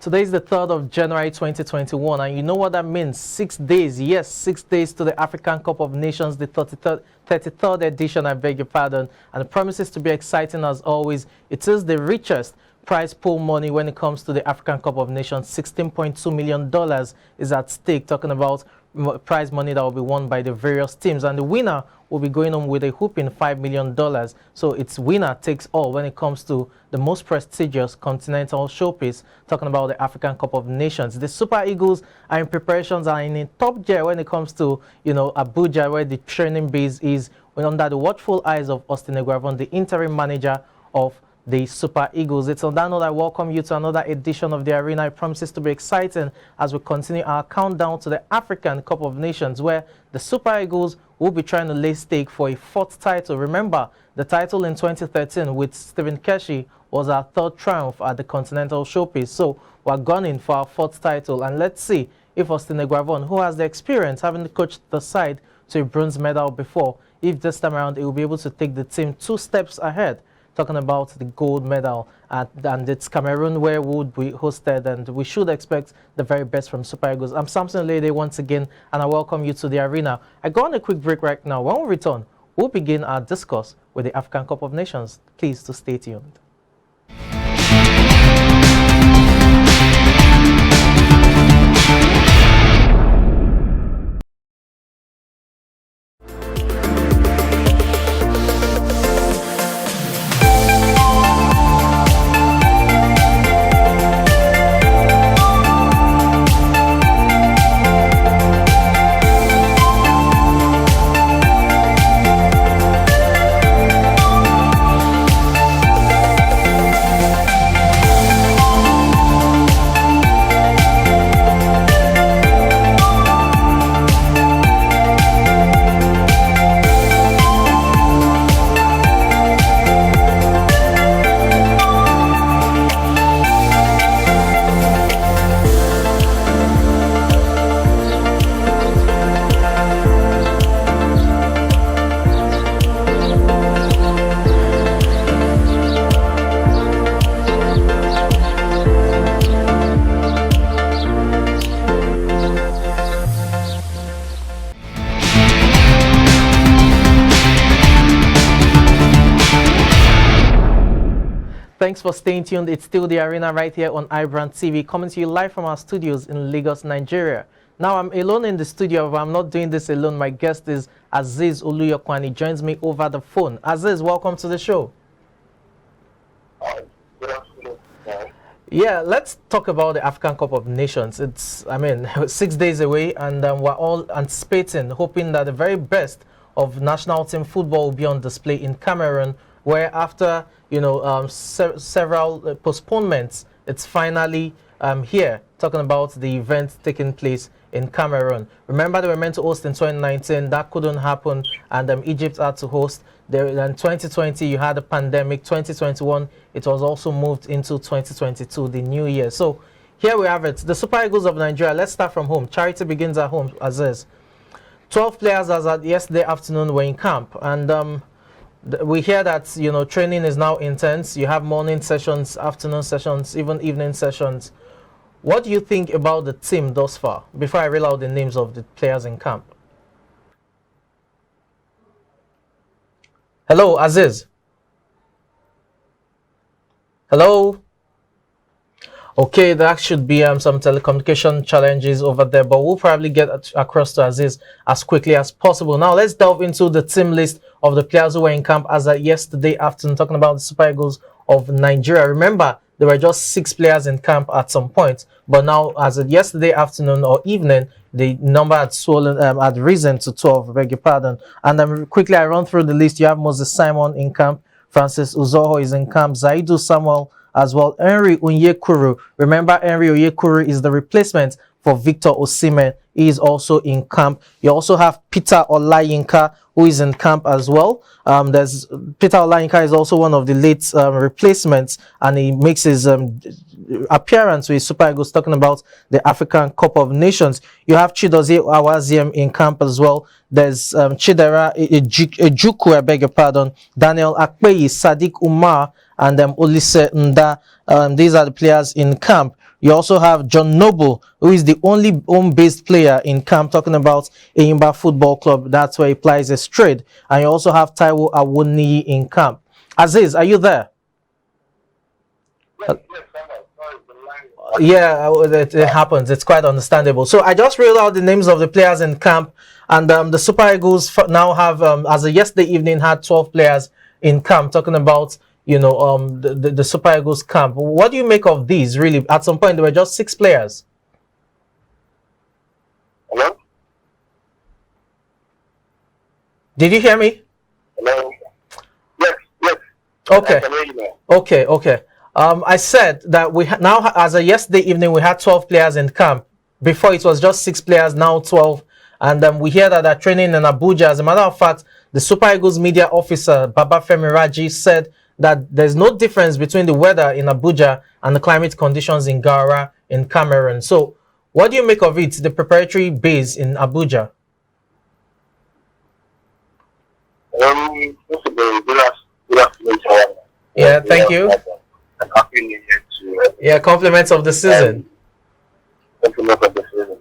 Today is the 3rd of January 2021, and you know what that means. 6 days, yes, 6 days to the African Cup of Nations, the 33rd edition, I beg your pardon. And it promises to be exciting as always. It is the richest prize pool money when it comes to the African Cup of Nations. $16.2 million is at stake, talking about prize money that will be won by the various teams. And the winner will be going on with a whooping $5 million. So it's winner takes all when it comes to the most prestigious continental showpiece, talking about the African Cup of Nations. The Super Eagles are in preparations, are in top gear when it comes to, Abuja, where the training base is, under the watchful eyes of Austin Eguavon, the interim manager of the Super Eagles. It's on that note I welcome you to another edition of the Arena. It promises to be exciting as we continue our countdown to the African Cup of Nations, where the Super Eagles will be trying to lay stake for a 4th title. Remember, the title in 2013 with Stephen Keshi was our 3rd triumph at the Continental Showpiece. So we're gunning for our 4th title, and let's see if Austin Eguavon, who has the experience having coached the side to a bronze medal before, if this time around he will be able to take the team 2 steps ahead, talking about the gold medal, and it's Cameroon where we would be hosted, and we should expect the very best from Super Eagles. I'm Samson Lede once again, and I welcome you to the Arena. I go on a quick break right now. When we return, we'll begin our discourse with the African Cup of Nations. Please to stay tuned. Thanks for staying tuned. It's still the Arena right here on iBrandTV, coming to you live from our studios in Lagos, Nigeria. Now, I'm alone in the studio, but I'm not doing this alone. My guest is Aziz Oluyokwani. He joins me over the phone. Aziz, welcome to the show. Good afternoon. Yeah, let's talk about the African Cup of Nations. It's, 6 days away, and we're all anticipating, hoping that the very best of national team football will be on display in Cameroon, where after several postponements, it's finally here, talking about the event taking place in Cameroon. Remember, they were meant to host in 2019. That couldn't happen, and Egypt had to host. There, in 2020, you had a pandemic. 2021, it was also moved into 2022, the new year. So here we have it. The Super Eagles of Nigeria, let's start from home. Charity begins at home, Aziz. 12 players as at yesterday afternoon were in camp, and we hear that training is now intense. You have morning sessions, afternoon sessions, even evening sessions. What do you think about the team thus far, before I read out the names of the players in camp? Hello, Aziz. Hello. Okay, there should be some telecommunication challenges over there, but we'll probably get across to Aziz as quickly as possible. Now, let's delve into the team list of the players who were in camp as of yesterday afternoon, talking about the Super Eagles of Nigeria. Remember, there were just 6 players in camp at some point, but now, as of yesterday afternoon or evening, the number had swollen, had risen to 12, I beg your pardon. And quickly, I run through the list. You have Moses Simon in camp, Francis Uzoho is in camp, Zaidu Samuel as well, Henry Onyekuru. Remember, Henry Onyekuru is the replacement for Victor Osimhen. He is also in camp. You also have Peter Olayinka, who is in camp as well. There's Peter Olayinka is also one of the late replacements, and he makes his appearance with Super Eagles, talking about the African Cup of Nations. You have Chidozie Awaziem in camp as well. There's Chidera Ejuku, I beg your pardon, Daniel Akpeyi, Sadiq Umar, and Olise Nda. These are the players in camp. You also have John Noble, who is the only home-based player in camp, talking about Eyimba Football Club. That's where he plays his trade. And you also have Taiwo Awoniyi in camp. Aziz, are you there? Yeah, it happens. It's quite understandable. So I just read out the names of the players in camp, and the Super Eagles now have, as of yesterday evening, had 12 players in camp. Talking about the Super Eagles camp. What do you make of these? Really, at some point there were just 6 players. Hello. Did you hear me? Hello. Yes. Yes. Okay. Okay. I said that we now, as of yesterday evening, we had 12 players in camp. Before it was just 6 players, now 12. And we hear that they're training in Abuja. As a matter of fact, the Super Eagles media officer, Babafemi Raji, said that there's no difference between the weather in Abuja and the climate conditions in Gara, in Cameroon. So what do you make of it, the preparatory base in Abuja? First of all, good afternoon to all. Yeah, thank you. And happy New Year to yeah, compliments of the season. Compliments of the season.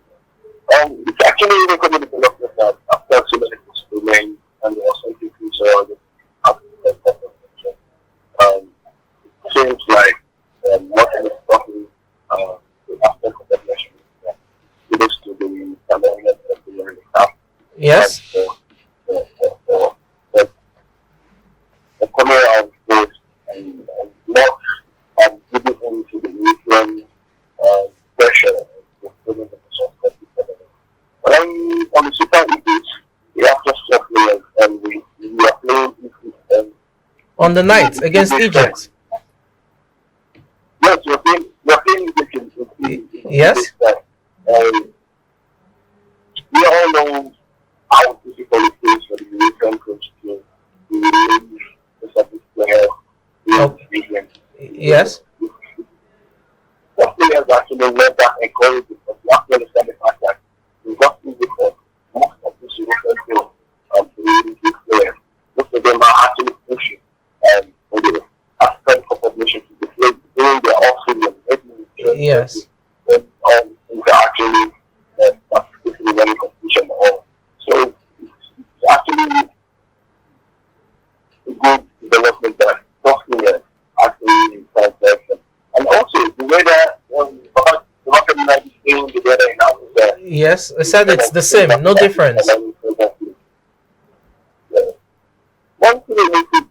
It's actually even coming development that after so many things remain and there was something so it seems like nothing is talking after competition. It is to the Cameroonian and the staff. Yes. The coming of this and not giving into the European pressure but on the Super Eagles, we have just 4 players and we are playing Egypt on the night against Egypt. Yes, we are playing Egypt in yes. We all know how difficult it is for the European coach to release the subject player. Yes. The players actually let that encourage it, but you have to understand the fact that we got easy for most of these European players to really good players. Most of them are actually pushing for the African Cup of Nations to play during their off-season. Yes. They're actually participating in any competition at all. So it's actually a good development that Bosnia actually starts direction. And also the weather, the market might be staying the weather in Abuja. Yes, I said it's the same, no difference. One thing we need to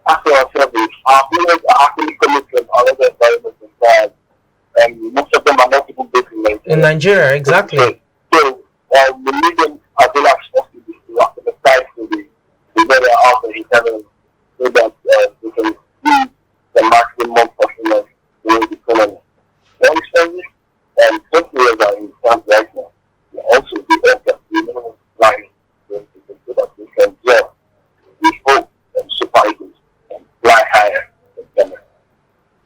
ask ourselves is our players are actually coming from another environment inside, and most of them are not even based in Nigeria. In Nigeria, exactly. So we need them as well as possible to acclimatize to the weather out there in Cameroon so that they can see the maximum performance during the tournament. One service and some players are in France right now. They also do aircraft, flying so that they can gel. We hope Super Eagles and fly higher than Cameroon.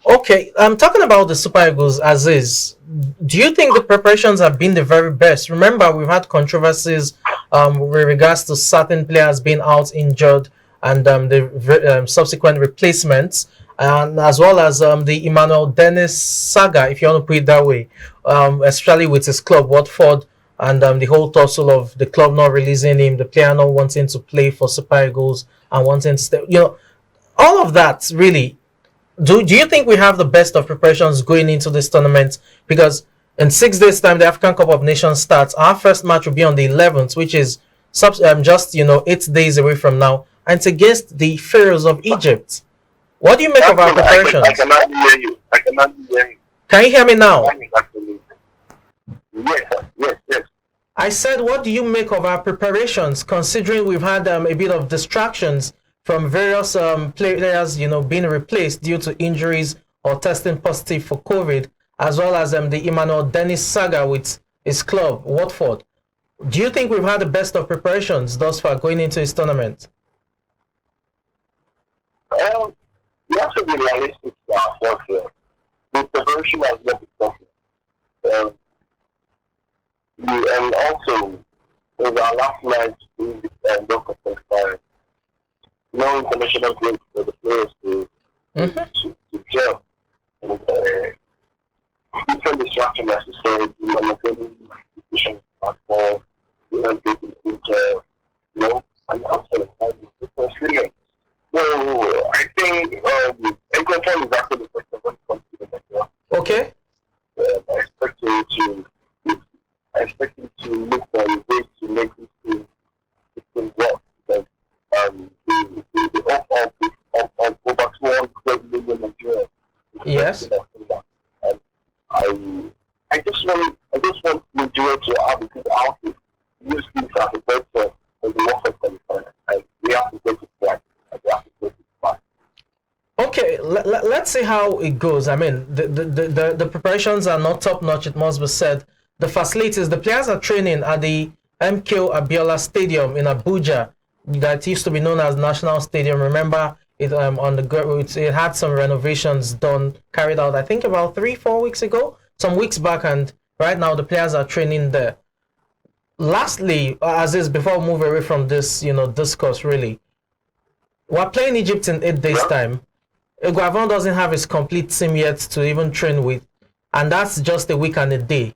Okay, I'm talking about the Super Eagles, Aziz. Do you think the preparations have been the very best? Remember, we've had controversies with regards to certain players being out injured and the subsequent replacements, and as well as the Emmanuel Dennis saga, if you want to put it that way, especially with his club, Watford, and the whole tussle of the club not releasing him, the player not wanting to play for Super Eagles and wanting to stay. All of that really. Do you think we have the best of preparations going into this tournament? Because in 6 days' time, the African Cup of Nations starts. Our first match will be on the 11th, which is just 8 days away from now, and it's against the Pharaohs of Egypt. What do you make of our preparations? I cannot hear you. Can you hear me now? Yes. I said, what do you make of our preparations, considering we've had a bit of distractions from various players, being replaced due to injuries or testing positive for COVID, as well as the Emmanuel Dennis saga with his club, Watford. Do you think we've had the best of preparations thus far going into this tournament? We have to be realistic to ourselves here. The preparation has not been perfect. And also, with our last match in the local expired, no international break for the players to gel. And different Yes. And I just want Nigeria to have a good outfit. Use this as a better for the World Cup, and we have to take it back. We have to take it back. Okay, let's see how it goes. I mean, the preparations are not top notch, it must be said. The facilities, the players are training at the MKO Abiola Stadium in Abuja, that used to be known as National Stadium. Remember, it it had some renovations done, carried out, I think about 3-4 weeks ago, some weeks back, and right now the players are training there. Lastly, as is, before we move away from this, discourse really, we're playing Egypt in 8 days' time. Guavon doesn't have his complete team yet to even train with, and that's just a week and a day.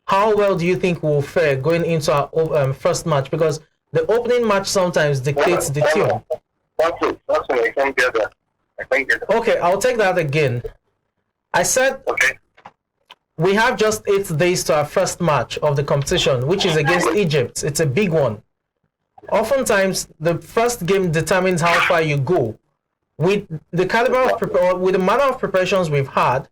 How well do you think we'll fare going into our first match? Because the opening match sometimes dictates the tune. That's it. I can't get that. Okay, I'll take that again. I said we have just 8 days to our first match of the competition, which is against Egypt. It's a big one. Oftentimes, the first game determines how far you go. With the caliber of with the manner of preparations we've had,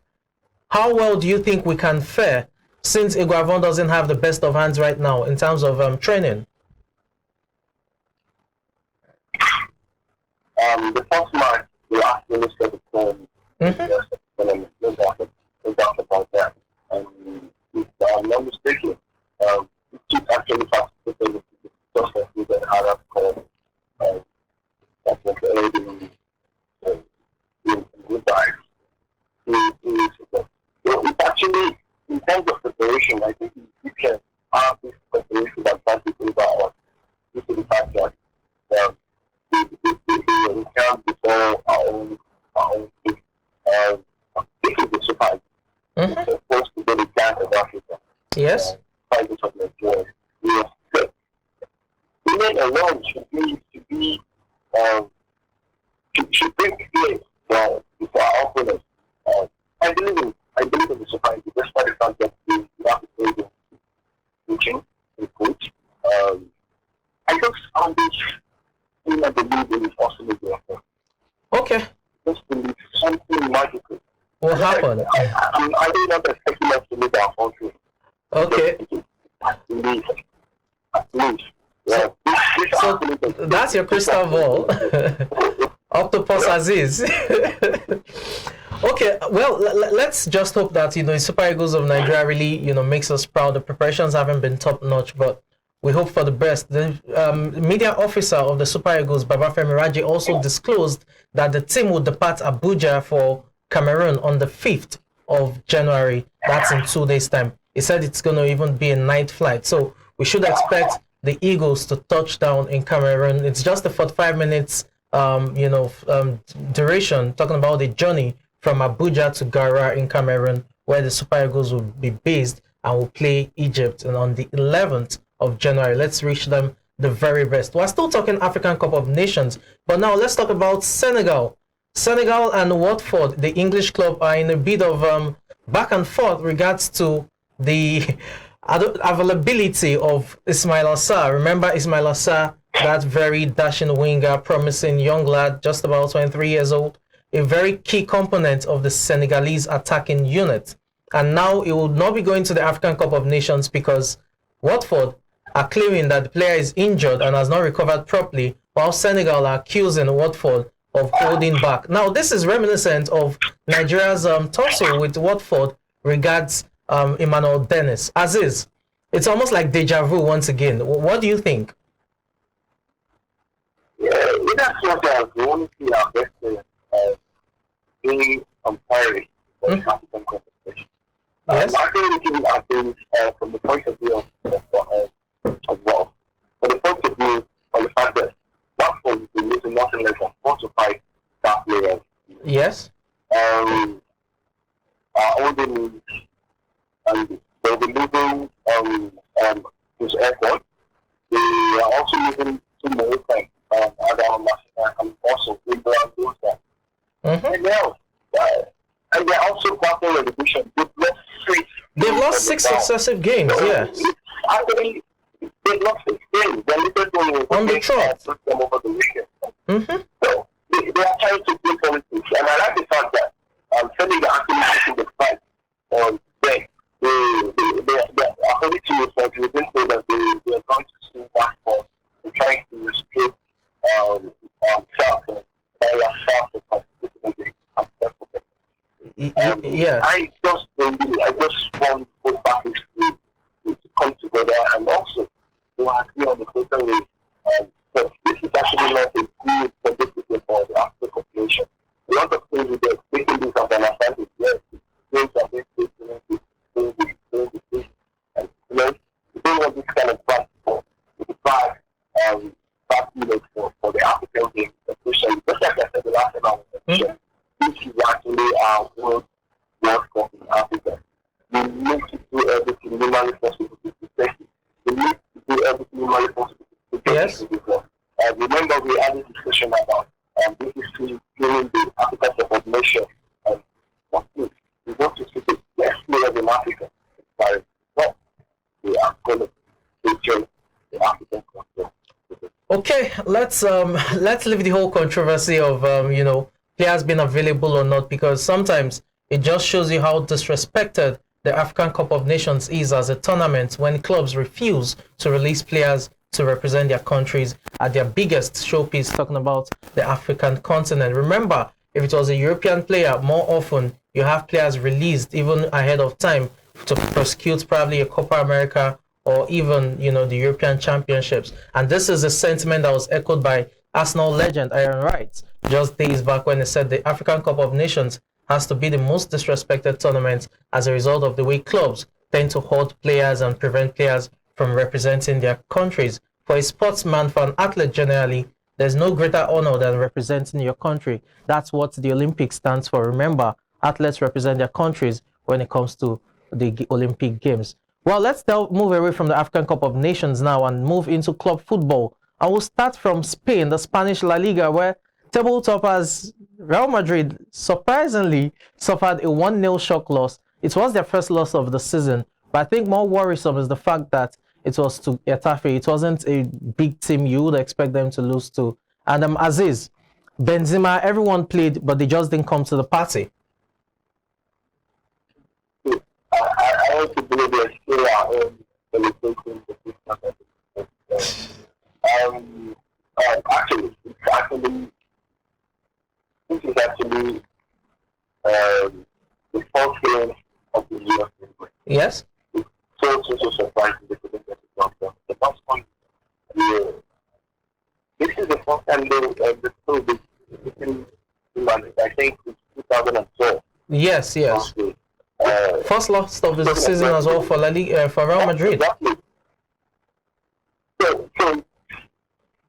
how well do you think we can fare, since Guavon doesn't have the best of hands right now in terms of training? The first match, we actually set the tone. No doubt about that. If I'm not mistaken, it actually participated just like we had Arab call. That was already good guys. It's actually, in terms of preparation, I think we can have this preparation that passes over us. Due to the fact that we can before our own team. This is the surprise. It's supposed to be the giant of Africa. Yes. Fighters of Nigeria. Women alone should bring fear for our opponents. I believe in the surprise, despite the fact that we have to play the coaching, the coach. I just found this I believe in the possibility. Okay. Just believe something magical. What happened? I do not expect us to leave our country. Okay. At least. Yeah. So that's your crystal ball. Octopus Aziz. Okay, well, let's just hope that the Super Eagles of Nigeria really makes us proud. The preparations haven't been top notch, but we hope for the best. The media officer of the Super Eagles, Babafemi Raji, also disclosed that the team would depart Abuja for Cameroon on the 5th of January. That's in 2 days' time. He said it's going to even be a night flight, so we should expect the Eagles to touch down in Cameroon. It's just a 45 minutes duration, talking about the journey from Abuja to Gara in Cameroon, where the Super Eagles will be based and will play Egypt. And on the 11th of January, let's wish them the very best. We're still talking African Cup of Nations, but now let's talk about Senegal. Senegal and Watford, the English club, are in a bit of back and forth regards to the availability of Ismail Assar. Remember Ismail Assar, that very dashing winger, promising young lad, just about 23 years old, a very key component of the Senegalese attacking unit. And now he will not be going to the African Cup of Nations because Watford are claiming that the player is injured and has not recovered properly, while Senegal are accusing Watford of holding back. Now, this is reminiscent of Nigeria's tussle with Watford regards Emmanuel Dennis. Aziz, it's almost like deja vu once again. What do you think? Yeah, that's what I was wanting to invest in umpiring for the African competition. Yes. I'm actually looking at things from the point of view of well. From the point of view of the fact that Watford has been using nothing less than 4 to 5 star players. Yes. Holding and they'll be moving his airport. They are also moving to Morocco and also England those guys. And now, and they're also battling relegation. They've lost 6 successive games. Yes. Actually, they've lost 6 games. They're literally on the trot. Them over the weekend. So they are trying to play politics, and I like the fact that Senegal actually Yeah. I just want both parties to come together and also to agree on the total way. But this is actually not a good publicity for the African population. A lot of things we get taking this as an advantage. Yes, things are being taken, and we don't want this kind of practice bad image for the African game, especially just like I said the last time I was mentioned. This is actually our World Cup in Africa. We need to do everything humanly possible to protect it. We need to do everything humanly possible to protect it. Remember, we had a discussion about this is during the African Cup of Nations. We want to see the best players in Africa. Well, we are going to enjoy the African Cup. Okay, let's leave the whole controversy of players being available or not, because sometimes it just shows you how disrespected the African Cup of Nations is as a tournament when clubs refuse to release players to represent their countries at their biggest showpiece, talking about the African continent. Remember, if it was a European player, more often you have players released even ahead of time to prosecute probably a Copa America or even the European Championships. And this is a sentiment that was echoed by Arsenal legend Aaron Wright just days back when he said the African Cup of Nations has to be the most disrespected tournament as a result of the way clubs tend to hold players and prevent players from representing their countries. For a sportsman, for an athlete generally, there's no greater honor than representing your country. That's what the Olympics stands for. Remember, athletes represent their countries when it comes to the Olympic Games. Well, let's move away from the African Cup of Nations now and move into club football. And we'll start from Spain, the Spanish La Liga, where table toppers Real Madrid surprisingly suffered a 1-0 shock loss. It was their first loss of the season, but I think more worrisome is the fact that it was to Getafe. It wasn't a big team you would expect them to lose to. And Aziz, Benzema, everyone played, but they just didn't come to the party. I also believe they're still our own celebrating the Christmas. This is actually the fourth game of the year. Yes. It's so surprising they couldn't get it done. The first one, this is the first time they still I think it's 2012. Yes. First loss of the season as well for for Real Madrid. Exactly. So,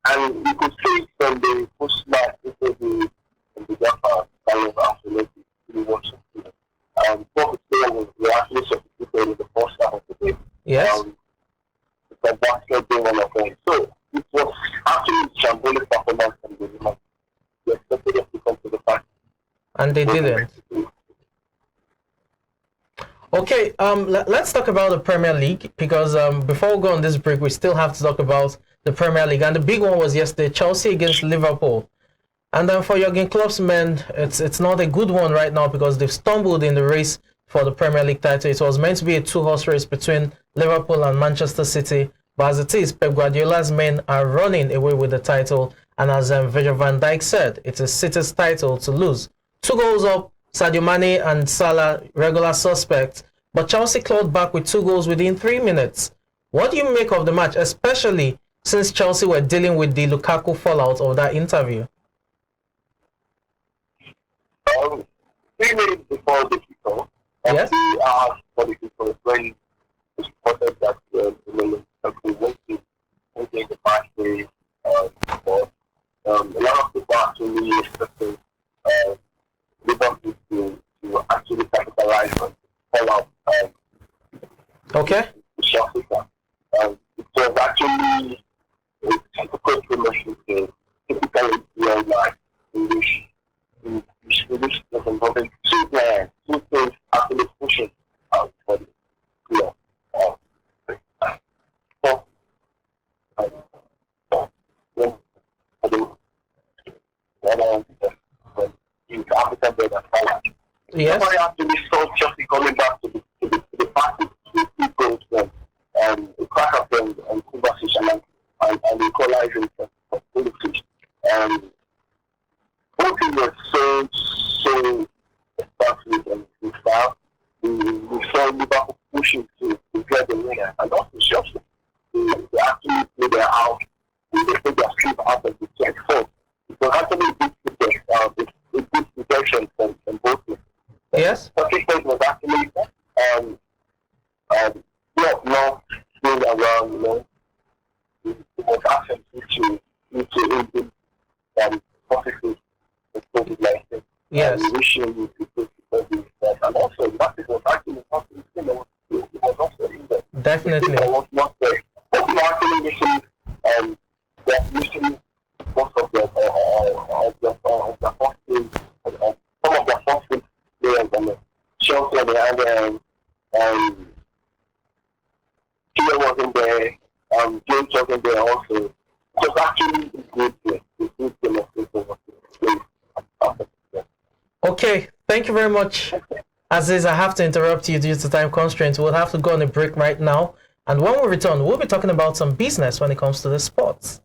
and you could see from the post match into the Jaffa absolutely watching. Both players were actually substituted in the first half of the game. Yes. The basket being one of them. So it was actually a shambolic performance from the women. They expected them to come to the party. And they didn't. Okay, let's talk about the Premier League, because before we go on this break, we still have to talk about the Premier League. And the big one was yesterday, Chelsea against Liverpool. And then for Jurgen Klopp's men, it's not a good one right now because they've stumbled in the race for the Premier League title. It was meant to be a two-horse race between Liverpool and Manchester City. But as it is, Pep Guardiola's men are running away with the title. And as Virgil van Dijk said, it's a City's title to lose. 2 goals up, Sadio Mane and Salah, regular suspects. But Chelsea clawed back with 2 goals within 3 minutes. What do you make of the match, especially since Chelsea were dealing with the Lukaku fallout of that interview? 3 minutes before the kickoff, yes, we asked for the kickoff when we spotted that Lukaku wasn't the match day. A lot of people actually expected Liverpool to actually capitalize on the fallout. Okay. It was actually a typical promotion game, typically real life English was involving 2 players, 2 players actually pushing out for the club. Yes. Somebody actually saw Chelsea coming back to the party, 2 goals and a crack of them and conversation and equalizing for Pulisic. Both of them were so responsive and Yes. Wishing you people to do that. And also, that is what actually happened. It was also in there. Definitely. It was not there. But we actually missing, they're missing most of their first team, some of their first team players on the Chelsea, and they had, Peter wasn't there, James wasn't there also. It was actually a good game. A good game of football. Okay, thank you very much. Aziz, I have to interrupt you due to time constraints. We'll have to go on a break right now. And when we return, we'll be talking about some business when it comes to the sports.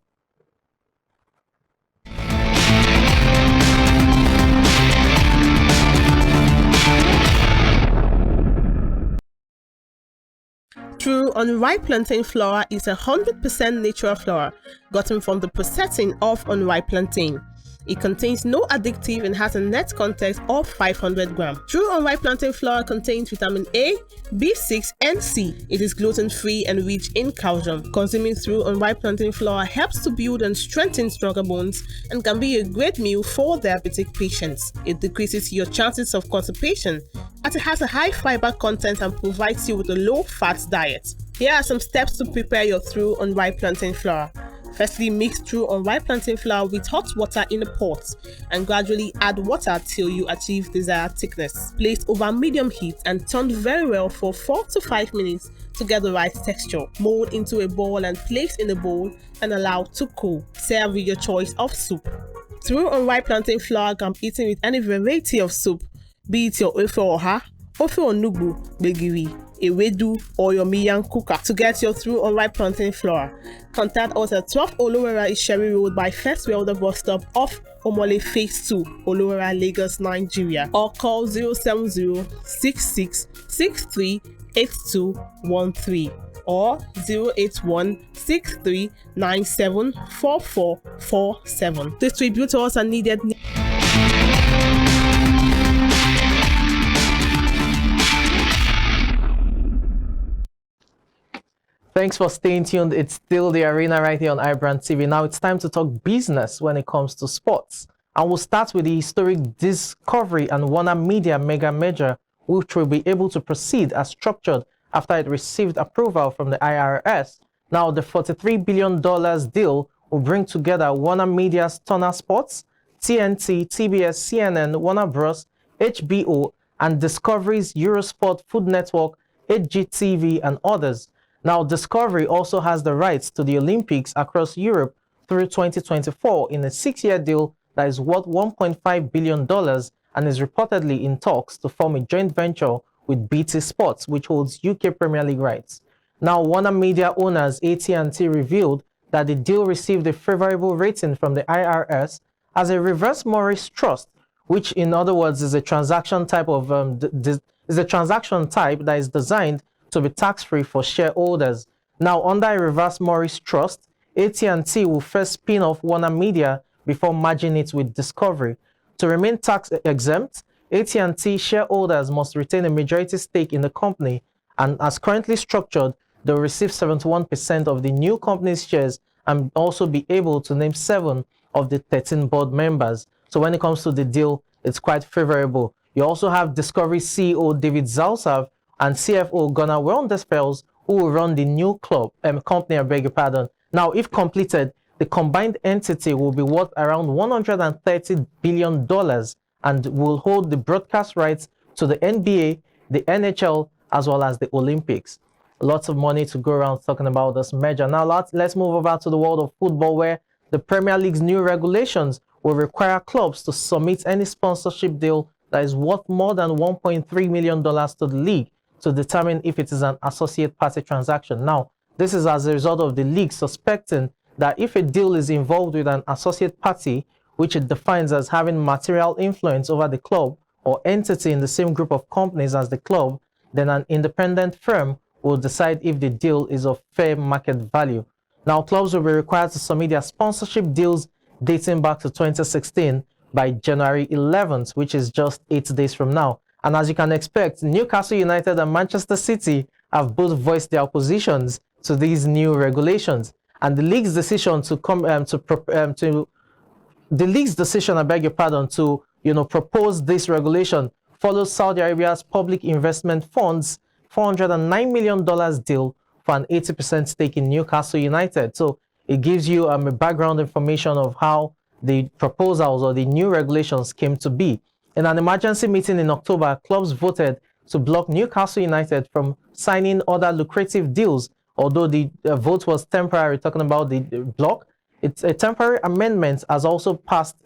True unripe plantain flour is 100% natural flour gotten from the processing of unripe plantain. It contains no addictive and has a net content of 500 grams. True unripe plantain flour contains vitamin A, B6 and C. It is gluten-free and rich in calcium. Consuming true unripe plantain flour helps to build and strengthen stronger bones and can be a great meal for diabetic patients. It decreases your chances of constipation as it has a high fiber content and provides you with a low-fat diet. Here are some steps to prepare your true unripe plantain flour. Firstly, mix true unripe plantain flour with hot water in a pot and gradually add water till you achieve desired thickness. Place over medium heat and turn very well for 4 to 5 minutes to get the right texture. Mold into a ball and place in a bowl and allow to cool. Serve with your choice of soup. True unripe plantain flour can be eaten with any variety of soup, be it your ofe oha, ofe onugbu, gbegiri, ewedu, or your miyan kuka. To get your true unripe plantain flour, contact us at 12 Olowera Isheri Road by First Welder bus stop off Omole Phase 2, Olowera, Lagos, Nigeria, or call 070-6663-8213 or 081-6397-4447. Distributors are needed. Thanks for staying tuned. It's still the arena right here on iBrandTV. Now it's time to talk business when it comes to sports. And we'll start with the historic Discovery and Warner Media mega merger, which will be able to proceed as structured after it received approval from the IRS. Now, the $43 billion deal will bring together Warner Media's Turner Sports, TNT, TBS, CNN, Warner Bros., HBO, and Discovery's Eurosport Food Network, HGTV, and others. Now, Discovery also has the rights to the Olympics across Europe through 2024 in a 6-year deal that is worth $1.5 billion and is reportedly in talks to form a joint venture with BT Sports, which holds UK Premier League rights. Now, Warner Media owners AT&T revealed that the deal received a favorable rating from the IRS as a reverse Morris trust, which in other words is a transaction type of that is designed to be tax-free for shareholders. Now, under a reverse Morris trust, AT&T will first spin off Warner Media before merging it with Discovery. To remain tax-exempt, AT&T shareholders must retain a majority stake in the company, and as currently structured, they'll receive 71% of the new company's shares and also be able to name 7 of the 13 board members. So when it comes to the deal, it's quite favorable. You also have Discovery CEO David Zausov and CFO Gunnar Wendespels, who will run the new company, I beg your pardon. Now, if completed, the combined entity will be worth around $130 billion and will hold the broadcast rights to the NBA, the NHL, as well as the Olympics. Lots of money to go around talking about this merger. Now, let's move over to the world of football, where the Premier League's new regulations will require clubs to submit any sponsorship deal that is worth more than $1.3 million to the league to determine if it is an associate party transaction. Now, this is as a result of the league suspecting that if a deal is involved with an associate party, which it defines as having material influence over the club or entity in the same group of companies as the club, then an independent firm will decide if the deal is of fair market value. Now, clubs will be required to submit their sponsorship deals dating back to 2016 by January 11th, which is just 8 days from now. And as you can expect, Newcastle United and Manchester City have both voiced their oppositions to these new regulations. And the league's decision to proposed this regulation follows Saudi Arabia's Public Investment Fund's $409 million deal for an 80% stake in Newcastle United. So it gives you a background information of how the proposals or the new regulations came to be. In an emergency meeting in October, clubs voted to block Newcastle United from signing other lucrative deals. Although the vote was temporary, talking about the block, it's a temporary amendment was also passed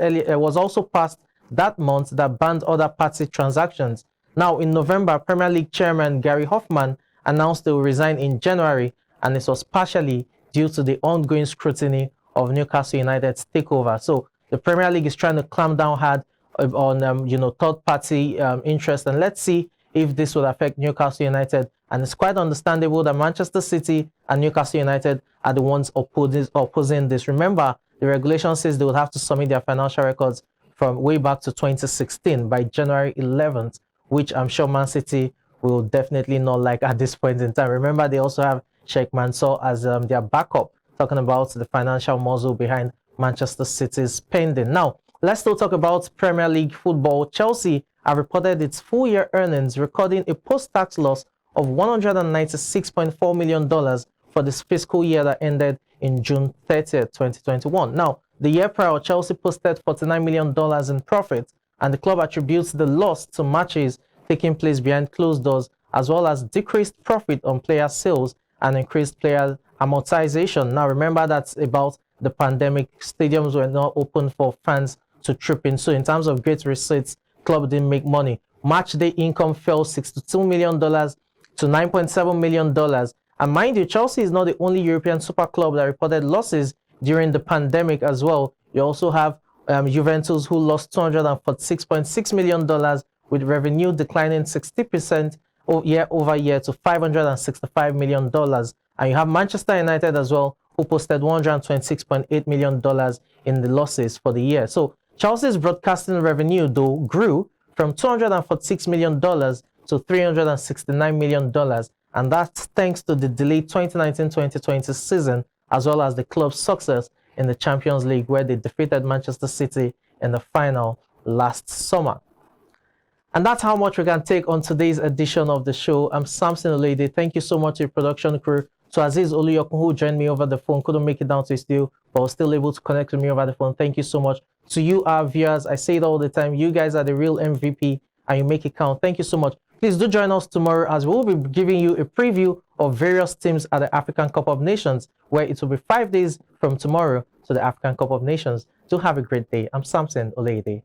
that month that banned other party transactions. Now, in November, Premier League chairman Gary Hoffman announced they will resign in January, and this was partially due to the ongoing scrutiny of Newcastle United's takeover. So the Premier League is trying to clamp down hard on third-party interest, and let's see if this will affect Newcastle United. And it's quite understandable that Manchester City and Newcastle United are the ones opposing this. Remember, the regulation says they will have to submit their financial records from way back to 2016 by January 11th, which I'm sure Man City will definitely not like at this point in time. Remember, they also have Sheikh Mansour as their backup, talking about the financial muscle behind Manchester City's spending. Now, let's still talk about Premier League football. Chelsea have reported its full-year earnings, recording a post-tax loss of $196.4 million for this fiscal year that ended in June 30th, 2021. Now, the year prior, Chelsea posted $49 million in profit, and the club attributes the loss to matches taking place behind closed doors, as well as decreased profit on player sales and increased player amortization. Now, remember, that's about the pandemic. Stadiums were not open for fans to trip in. So in terms of great receipts, club didn't make money. Match day income fell $62 million to $9.7 million. And mind you, Chelsea is not the only European super club that reported losses during the pandemic as well. You also have Juventus, who lost $246.6 million, with revenue declining 60% year over year to $565 million. And you have Manchester United as well, who posted $126.8 million in the losses for the year. So Chelsea's broadcasting revenue, though, grew from $246 million to $369 million. And that's thanks to the delayed 2019-2020 season, as well as the club's success in the Champions League, where they defeated Manchester City in the final last summer. And that's how much we can take on today's edition of the show. I'm Samson Olede. Thank you so much to your production crew. To Aziz Oluyokun, who joined me over the phone, couldn't make it down to his studio, but was still able to connect with me over the phone. Thank you so much. To you, our viewers, I say it all the time, you guys are the real MVP and you make it count. Thank you so much. Please do join us tomorrow, as we'll be giving you a preview of various teams at the African Cup of Nations, where it will be 5 days from tomorrow to the African Cup of Nations. Do have a great day. I'm Samson Olede.